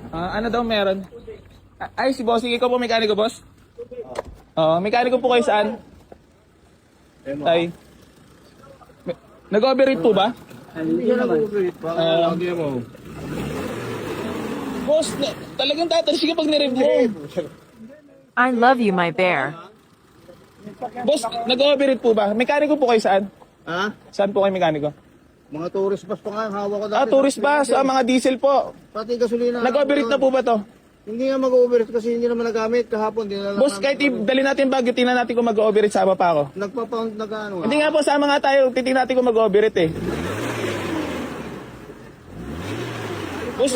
Ano daw meron? Ay, si Bossing, ikaw po mekaniko, boss? Oo, mekaniko po kayo saan? Tay. Nag-overheat po ba? Hindi siya nag-overheat. Baka lagi mo. Boss, talagang tatalis ka pag nirev mo. I love you, my bear. Boss, nag-overheat po ba? Mekaniko po kayo saan? Ha? Saan po kayo mekaniko? Mga tourist bus pa nga, hawak ko dati. Tourist bus, mga diesel po. Pati gasolina. Nag-overheat na po ba to? Hindi nga mag-overheat kasi hindi naman nagamit kahapon. Di na lang Boss, kahit dali natin Baguio, tingnan natin kung mag-overheat, sama pa ako. Nagpa-pound na gaano. Hindi nga po, sama nga tayo, titingnan natin kung mag-overheat eh. Boss,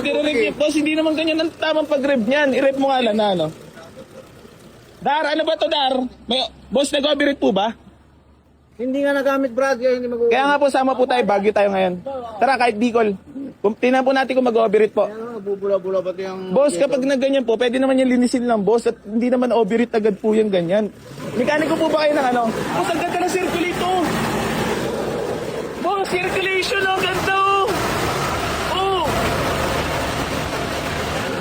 boss, hindi naman ganyan ang tamang pag-rev niyan. I-rev mo nga lang na, ano? Dar, ano ba to, Dar? Boss, nag-overheat po ba? Hindi nga nagamit, Brad. Kaya hindi mag-overheat. Kaya nga po, sama po tayo, Baguio tayo ngayon. Tara, kahit Bicol. Tingnan po natin kung mag-overheat po. Kaya bubula-bula pati yung... Boss, kapag nagganyan po, pwede naman yung linisin lang, boss. At hindi naman overheat agad po yung ganyan. Mekaniko po ba kayo ng ano? Boss, ang ganda ng circulator. Boss, circulation, ang ganda. Oh.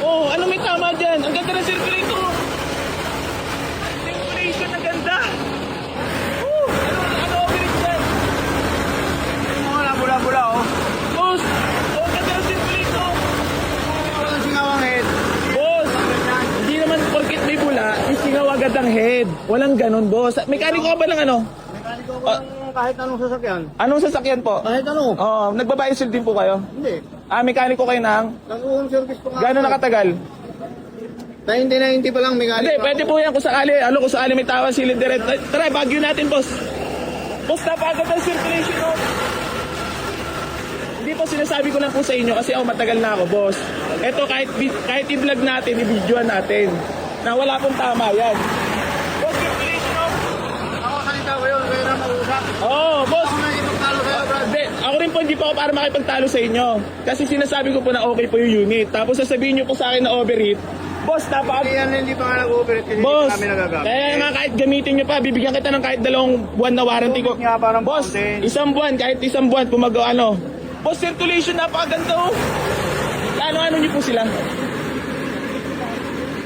Oh, ano may tama dyan? Ang ganda ng circulator. Circulation, ang ganda. Oh, ano overheat dyan? Mga bula-bula, oh. Boss, oh, ang ganda ng circulator. Walang singawang head. Boss, hindi naman porkit may bula, isingaw agad ang head. Walang ganun, boss. Mekaniko ka ba ng ano? Mekaniko ko ng kahit anong sasakyan. Anong sasakyan po? Kahit ano. Nagbabayad din po kayo? Hindi. Mekaniko kayo ng? Nag-home service pa nga. Gano'n nakatagal? 90 pa lang mekaniko. Hindi, pwede po yan kung sakali. Kung sakali may tawa cylinder. Tara, Baguio natin, boss. Boss, napagad ang circulation, oh. Hindi po, sinasabi ko lang po sa inyo kasi matagal na ako, boss. Ito, kahit i-vlog natin, i-videoan natin, na wala pong tama yan. Boss, circulation, oh. Ako salita ko yun. Kaya na mag-usap. Boss. Ako na ipagtalo sa'yo, Brad. Hindi, ako rin po hindi po ako para makipagtalo sa inyo. Kasi sinasabi ko po na okay po yung unit. Tapos sasabihin nyo po sa akin na overheat. Boss, Hindi yan, hindi pa nga nag-overheat kasi Boss, hindi namin nagagamit. kaya nga kahit gamitin nyo pa, bibigyan kita ng kahit 2 buwan na warranty ko. Nga, parang Boss, fountain. 1 buwan, kahit 1 buwan, kung ano. Boss, circulation, napakaganda, oh. Ano nyo po sila?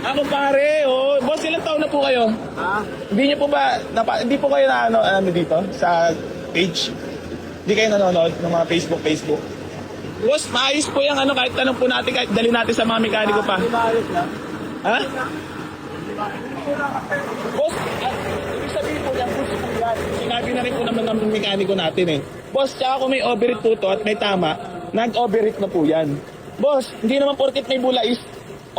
Ako pare, oh. Boss, ilang taon na po kayo? Ha? Hindi nyo po ba, hindi po kayo na ano dito, sa page? Hindi kayo nanonood ng mga Facebook? Boss, maayos po yung kahit tanong po natin, kahit dali natin sa mga mekaniko pa. Hindi maayos lang. Ha? Boss, ibig sabihin po yan, push po yan. Sinabi na rin po naman ng mekaniko natin eh. Boss, tsaka kung may overheat po to at may tama, nag-overheat na po yan. Boss, hindi naman porket may bula is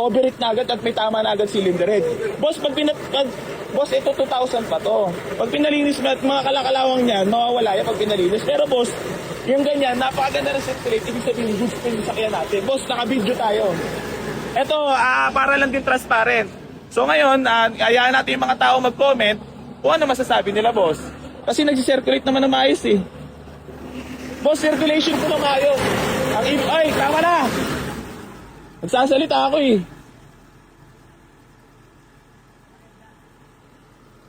overheat na agad at may tama na agad cylinder head. Boss, boss, ito 2,000 pa to. Pag pinalinis mo at mga kalakalawang niyan, mawawala yan pag pinalinis. Pero boss, yung ganyan, napakaganda ng circulate, ibig sabihin, gusto yung sakyan natin. Boss, naka-video tayo. Ito, para lang din transparent. So ngayon, ayaan natin yung mga tao mag-comment kung ano masasabi nila, boss. Kasi nag-circulate naman na maayos eh. Boss, circulation ko na maayos. Ay, tama na! Nagsasalita ako eh.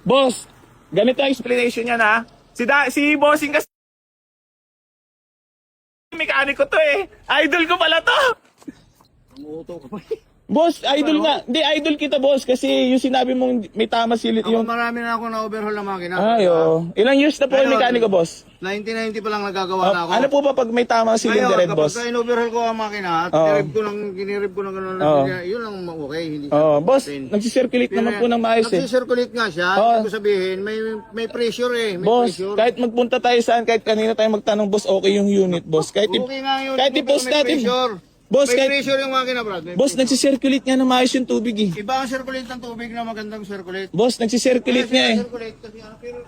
Boss, ganito ang explanation niya na. Si Bossing kasi mekaniko to eh. Idol ko pala to. Umuuto ko pa. Boss, idol nga. Hindi, idol kita, boss. Kasi yung sinabi mong may tama silit Ako yung... marami na ako na overhaul ng makina. Ay, oh. Ilang years na po yung Ngayon, mekaniko, boss? 1990 pa lang nagagawa na ako. Ano po ba pag may tama cylinder head, boss? Kapag in-overhaul ko ang makina at ginirib ko ng gano'n, yun lang okay. Hindi Boss, nagsisirculate naman po ng maayos eh. Nagsisirculate nga siya. Ibig sabihin, may pressure eh. May Boss, pressure. kahit magpunta tayo saan, kahit kanina tayo magtanong, boss, okay yung unit, boss. Kahit Okay nga yun. kahit i-post May natin. pressure. Boss, May kahit... pressure yung makina, Brad. Boss, nagsisirculate nga ng maayos yung tubig eh. Iba ang circulate ng tubig na magandang circulate. Boss, nagsisirculate nga eh. Circulate kasi pero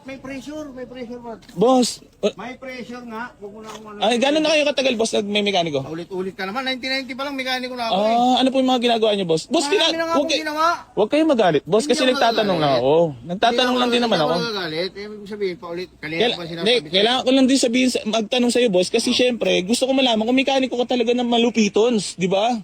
may pressure, Brad. Boss, May pressure nga. Huwag mo na akong ano. gano'n na kayo katagal, boss, may mekaniko? Ulit-ulit ka naman. 1990 pa lang mekaniko na ako eh. Ano po yung mga ginagawa niyo, boss? Boss, Marami na nga akong ginawa. Huwag kayong magalit, boss, kasi Hindi ako nagtatanong lang ako. Nagtatanong lang din naman ako. Hindi ako nagagalit. Ibig sabihin pa ulit. Kanina pa sinasabi. Kailangan ko lang din sabihin, magtanong sa'yo, boss, kasi syempre, gusto ko malaman kung mekaniko ka talaga ng malupitons, di ba?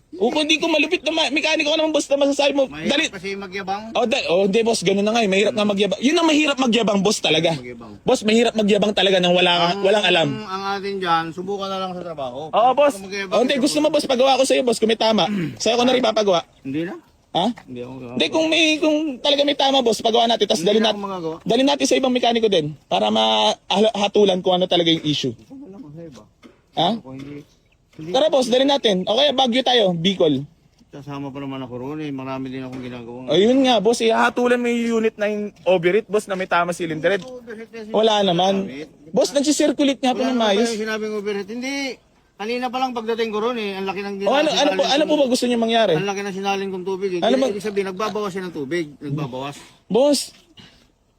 O kung hindi ko malupit na mekaniko ka naman boss na masasabi mo, dali. Mahirap kasi magyabang. Hindi boss, ganun na nga eh. Mahirap nga magyabang. Yun ang mahirap magyabang boss talaga. Magyabang. Boss, mahirap magyabang talaga nang walang alam. Ang atin dyan, subukan na lang sa trabaho. Oo boss. Huwag ka magyabang. Hindi, gusto mo boss, pagawa ko sa'yo boss kung may tama. Sa'yo ko na rin papagawa. Hindi na. Ha? Hindi ako magagawa. Hindi, kung talaga may tama boss, pagawa natin. Tapos Hindi na ako magagawa. dalhin natin sa ibang mekaniko din. Para mahatulan kung ano talaga yung issue. Wala mo sa iba. Ha? Ako hindi. Tara boss, dalhin natin. O kaya Baguio tayo, Bicol. Kasama pa naman ako roon eh. Marami din akong ginagawa. Ayun nga boss, ihatulan mo yung unit na yung overheat boss na may tama cylinder head. Wala naman. Boss, nagsisirculate nga po Wala ng naman maayos. yung sinabing overhead. Hindi. Kanina pa lang pagdating ko roon eh. Ang laki ng O ano po ba gusto niyo mangyari? Ang laki ng sinaling kong tubig eh. Ano Ano ba- ibig sabihin, nagbabawas siya ng tubig. Nagbabawas. Boss,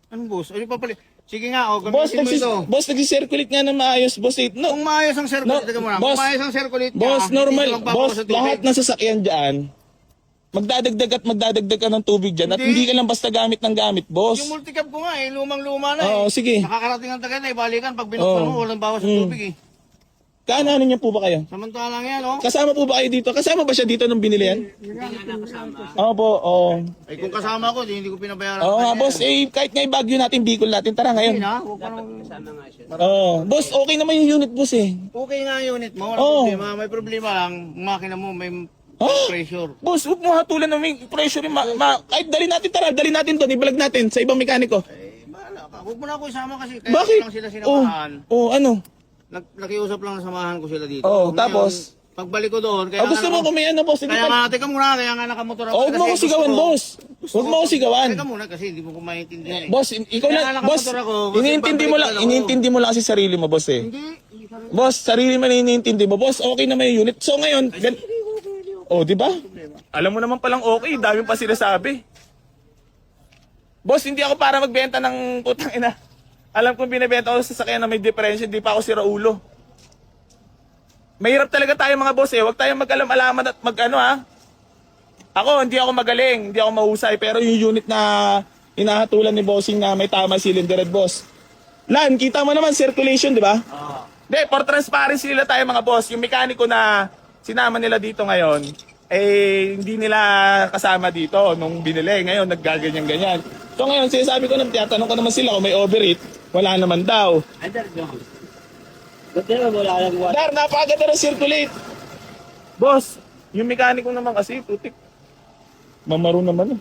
Anong boss? Ano pa pala? Sige nga, gamitin mo ito. boss nagsisirculate nga ng maayos boss. No, Kung maayos ang circulate, teka muna. boss, Kung maayos ang circulate ka, boss, hindi normal, ka magbabawas boss, ng tubig. lahat ng sasakyan dyan, magdadagdag ka ng tubig dyan at Hindi. hindi ka lang basta gamit ng gamit, boss. Yung multicab ko nga eh, lumang-luma na Oo, eh. sige. Nakakarating ang tagal na eh, balikan. Pag binuksan Oo. mo, walang bawas ng tubig eh. Kaano niyo po ba kayo? Samantalang yan, oh. Kasama po ba kayo dito? Kasama ba siya dito nung binili yan? Opo, oo. Ay kung kasama ko, hindi ko pinabayaran. Oo nga, boss. Kahit nga i-Baguio natin, Bicol natin. Tara Hindi ngayon. na, huwag ka nang... Oo. Boss, okay naman yung unit, boss eh. Okay nga ang unit mo, walang Oo. problema. May problema lang, ang makina mo may Ah! pressure. Boss, huwag mo hatulan ng may pressure. Kahit dali natin doon, ibalag natin sa ibang mekaniko. Eh, bahala ka. Huwag mo na ako isama kasi kaya Bakit? lang sila sinamahan. Ano? Nakiusap lang na samahan ko sila dito. Oo, Ngayon, tapos? pagbalik ko doon, kaya Gusto mo kung may ano, boss? Hindi Kaya pa. nga, teka muna, kaya nga nakamotor ako. Huwag mo ko kasi sigawan, gusto ko- boss. Huwag mo ko sigawan. Teka muna kasi hindi mo ko maintindihan eh. Boss, ikaw Kaya na, nga boss, nakamotor ako, kasi iniintindi mo babalik lang, na ako. iniintindi mo lang kasi sarili mo, boss eh. Hindi. Boss, sarili mo na iniintindi mo. Boss, okay naman yung unit. So ngayon, oh, di ba? Alam mo naman palang okay, dami pa sinasabi. Boss, hindi ako para magbenta ng putang ina. Alam kong binibenta ko sa sasakyan na may diferensya, hindi pa ako si Raulo. Mahirap talaga tayo mga boss eh. Huwag tayong mag-alam-alaman at mag-ano ha. Ako, hindi ako magaling, hindi ako mahusay. Pero yung unit na hinahatulan ni bossing na may tama cylinder head, boss. Lan, kita mo naman circulation, di ba? Hindi, for transparency nila tayo mga boss. Yung mekaniko na sinama nila dito ngayon, eh hindi nila kasama dito nung binili. Ngayon, naggaganyan-ganyan. So ngayon, sinasabi ko naman, tinatanong ko naman sila kung may overheat. Wala naman daw. Dar, napakaganda ng circulate. Boss, yung mekaniko naman kasi, putik. Mamaro naman eh.